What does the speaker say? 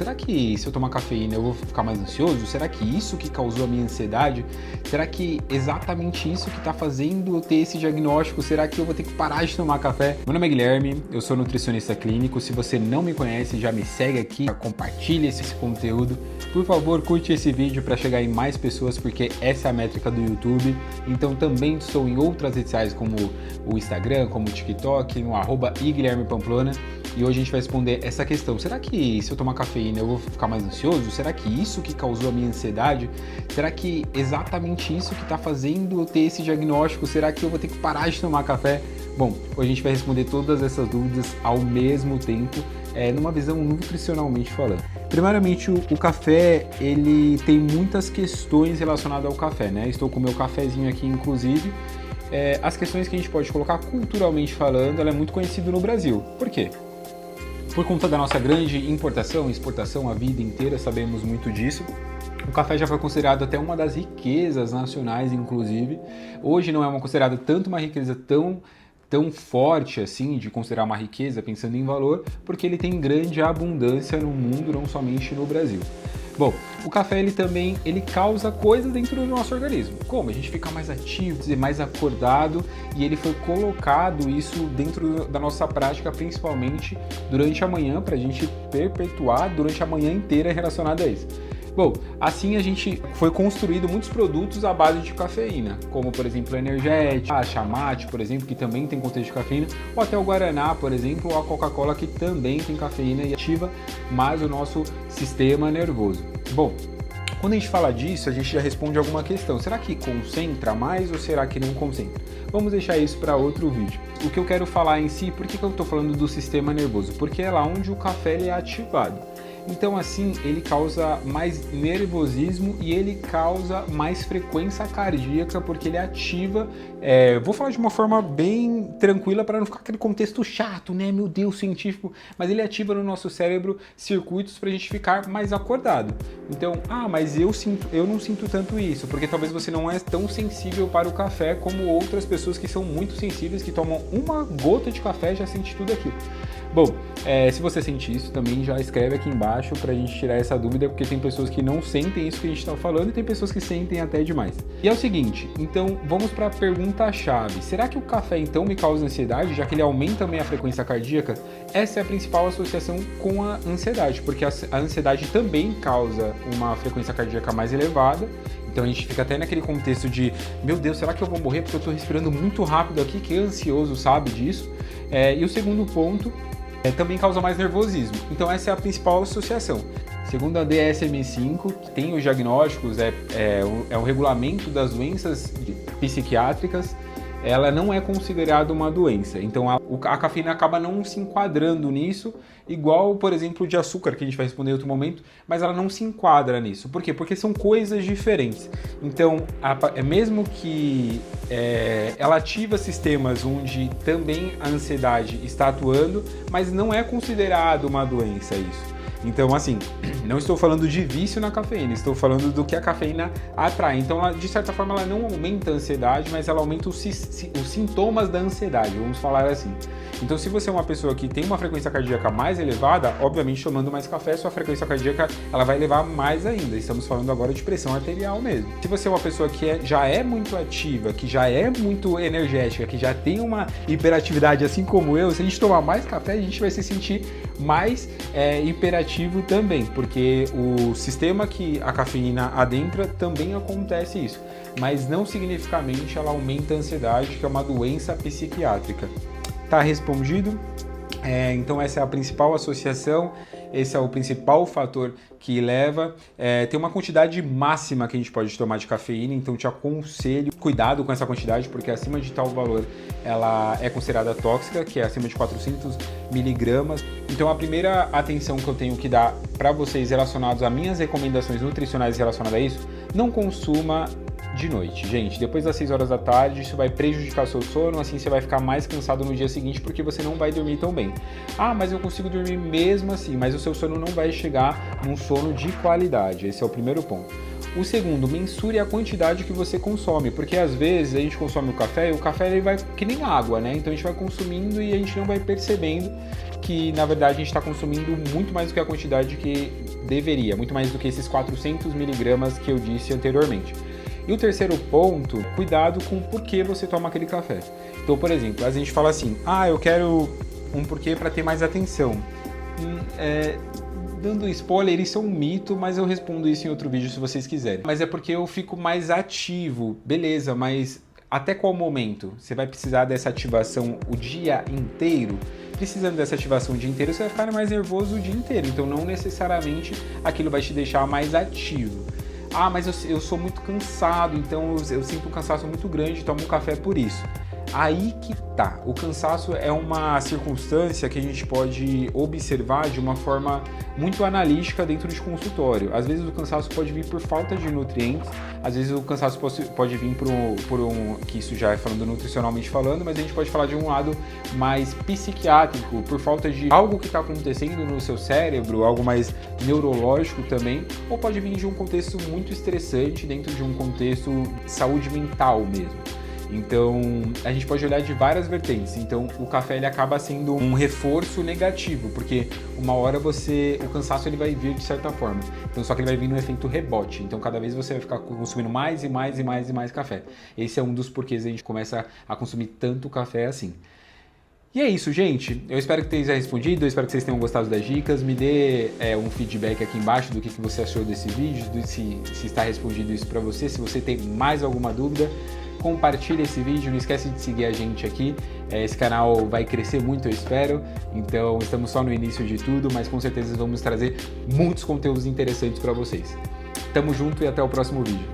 Será que se eu tomar cafeína eu vou ficar mais ansioso? Será que isso que causou a minha ansiedade? Será que exatamente isso que está fazendo eu ter esse diagnóstico? Será que eu vou ter que parar de tomar café? Meu nome é Guilherme, eu sou nutricionista clínico. Se você não me conhece, já me segue aqui, compartilha esse conteúdo. Por favor, curte esse vídeo para chegar em mais pessoas, porque essa é a métrica do YouTube. Então também estou em outras redes sociais como o Instagram, como o TikTok, no @iguilhermepamplona. E hoje a gente vai responder essa questão. Será que se eu tomar cafeína eu vou ficar mais ansioso? Será que isso que causou a minha ansiedade? Será que exatamente isso que está fazendo eu ter esse diagnóstico? Será que eu vou ter que parar de tomar café? Bom, hoje a gente vai responder todas essas dúvidas ao mesmo tempo, numa visão nutricionalmente falando. Primeiramente, o café, ele tem muitas questões relacionadas ao café, né? Estou com o meu cafezinho aqui, inclusive. As questões que a gente pode colocar culturalmente falando, ela é muito conhecida no Brasil. Por quê? Por conta da nossa grande importação e exportação a vida inteira, sabemos muito disso. O café já foi considerado até uma das riquezas nacionais, inclusive. Hoje não é considerado tanto uma riqueza tão forte assim, de considerar uma riqueza pensando em valor, porque ele tem grande abundância no mundo, não somente no Brasil. Bom, o café ele causa coisas dentro do nosso organismo. Como? A gente fica mais ativo, mais acordado, e ele foi colocado isso dentro da nossa prática, principalmente durante a manhã, para a gente perpetuar durante a manhã inteira relacionado a isso. Bom, assim a gente foi construído muitos produtos à base de cafeína, como por exemplo a energética, a chamate, por exemplo, que também tem contexto de cafeína, ou até o guaraná, por exemplo, ou a Coca-Cola, que também tem cafeína e ativa mais o nosso sistema nervoso. Bom, quando a gente fala disso, a gente já responde alguma questão. Será que concentra mais ou será que não concentra? Vamos deixar isso para outro vídeo. O que eu quero falar em si, por que eu estou falando do sistema nervoso? Porque é lá onde o café ele é ativado. Então assim, ele causa mais nervosismo e ele causa mais frequência cardíaca, porque ele ativa, vou falar de uma forma bem tranquila para não ficar aquele contexto chato, né, meu Deus, científico, mas ele ativa no nosso cérebro circuitos para a gente ficar mais acordado. Então, mas eu não sinto tanto isso, porque talvez você não é tão sensível para o café como outras pessoas que são muito sensíveis, que tomam uma gota de café e já sente tudo aquilo. Bom, se você sente isso, também já escreve aqui embaixo pra gente tirar essa dúvida, porque tem pessoas que não sentem isso que a gente tá falando e tem pessoas que sentem até demais. E é o seguinte, então vamos pra pergunta-chave. Será que o café então me causa ansiedade, já que ele aumenta também a frequência cardíaca? Essa é a principal associação com a ansiedade, porque a ansiedade também causa uma frequência cardíaca mais elevada. Então a gente fica até naquele contexto de, meu Deus, será que eu vou morrer porque eu tô respirando muito rápido aqui? Que ansioso, sabe disso? E o segundo ponto também causa mais nervosismo. Então essa é a principal associação. Segundo a DSM-5, que tem os diagnósticos, é o regulamento das doenças psiquiátricas, ela não é considerada uma doença. Então a cafeína acaba não se enquadrando nisso, igual, por exemplo, de açúcar, que a gente vai responder em outro momento, mas ela não se enquadra nisso. Por quê? Porque são coisas diferentes. Então, mesmo que ela ativa sistemas onde também a ansiedade está atuando, mas não é considerado uma doença isso. Então, assim, não estou falando de vício na cafeína, estou falando do que a cafeína atrai. Então, de certa forma, ela não aumenta a ansiedade, mas ela aumenta os sintomas da ansiedade, vamos falar assim. Então, se você é uma pessoa que tem uma frequência cardíaca mais elevada, obviamente, tomando mais café, sua frequência cardíaca ela vai elevar mais ainda. Estamos falando agora de pressão arterial mesmo. Se você é uma pessoa que já é muito ativa, que já é muito energética, que já tem uma hiperatividade assim como eu, se a gente tomar mais café, a gente vai se sentir mais hiperativo também, porque o sistema que a cafeína adentra também acontece isso, mas não significativamente ela aumenta a ansiedade, que é uma doença psiquiátrica. Tá respondido? Então essa é a principal associação, esse é o principal fator que leva. Tem uma quantidade máxima que a gente pode tomar de cafeína, então te aconselho, cuidado com essa quantidade, porque acima de tal valor ela é considerada tóxica, que é acima de 400 miligramas. Então a primeira atenção que eu tenho que dar para vocês relacionados a minhas recomendações nutricionais relacionadas a isso, não consuma de noite. Gente, depois das 6 horas da tarde, isso vai prejudicar seu sono, assim você vai ficar mais cansado no dia seguinte porque você não vai dormir tão bem. Mas eu consigo dormir mesmo assim, mas o seu sono não vai chegar num sono de qualidade. Esse é o primeiro ponto. O segundo, mensure a quantidade que você consome, porque às vezes a gente consome o café e o café ele vai que nem água, né? Então a gente vai consumindo e a gente não vai percebendo que na verdade a gente está consumindo muito mais do que a quantidade que deveria, muito mais do que esses 400 miligramas que eu disse anteriormente. E o terceiro ponto, cuidado com o porquê você toma aquele café. Então, por exemplo, a gente fala assim, eu quero um porquê para ter mais atenção. Dando spoiler, isso é um mito, mas eu respondo isso em outro vídeo se vocês quiserem. Mas é porque eu fico mais ativo, beleza, mas até qual momento? Você vai precisar dessa ativação o dia inteiro? Precisando dessa ativação o dia inteiro, você vai ficar mais nervoso o dia inteiro, então não necessariamente aquilo vai te deixar mais ativo. Mas eu sou muito cansado, então eu sinto um cansaço muito grande, tomo um café por isso. Aí que tá, o cansaço é uma circunstância que a gente pode observar de uma forma muito analítica dentro de consultório. Às vezes o cansaço pode vir por falta de nutrientes, às vezes o cansaço pode vir que isso já é falando nutricionalmente falando, mas a gente pode falar de um lado mais psiquiátrico, por falta de algo que está acontecendo no seu cérebro, algo mais neurológico também, ou pode vir de um contexto muito estressante, dentro de um contexto de saúde mental mesmo. Então, a gente pode olhar de várias vertentes. Então, o café ele acaba sendo um reforço negativo, porque uma hora o cansaço ele vai vir de certa forma. Então, só que ele vai vir no efeito rebote. Então, cada vez você vai ficar consumindo mais e mais e mais e mais café. Esse é um dos porquês a gente começa a consumir tanto café assim. E é isso, gente. Eu espero que tenha respondido, eu espero que vocês tenham gostado das dicas. Me dê um feedback aqui embaixo do que você achou desse vídeo, se está respondido isso para você. Se você tem mais alguma dúvida, compartilhe esse vídeo, não esquece de seguir a gente aqui, esse canal vai crescer muito, eu espero, então estamos só no início de tudo, mas com certeza vamos trazer muitos conteúdos interessantes para vocês. Tamo junto e até o próximo vídeo.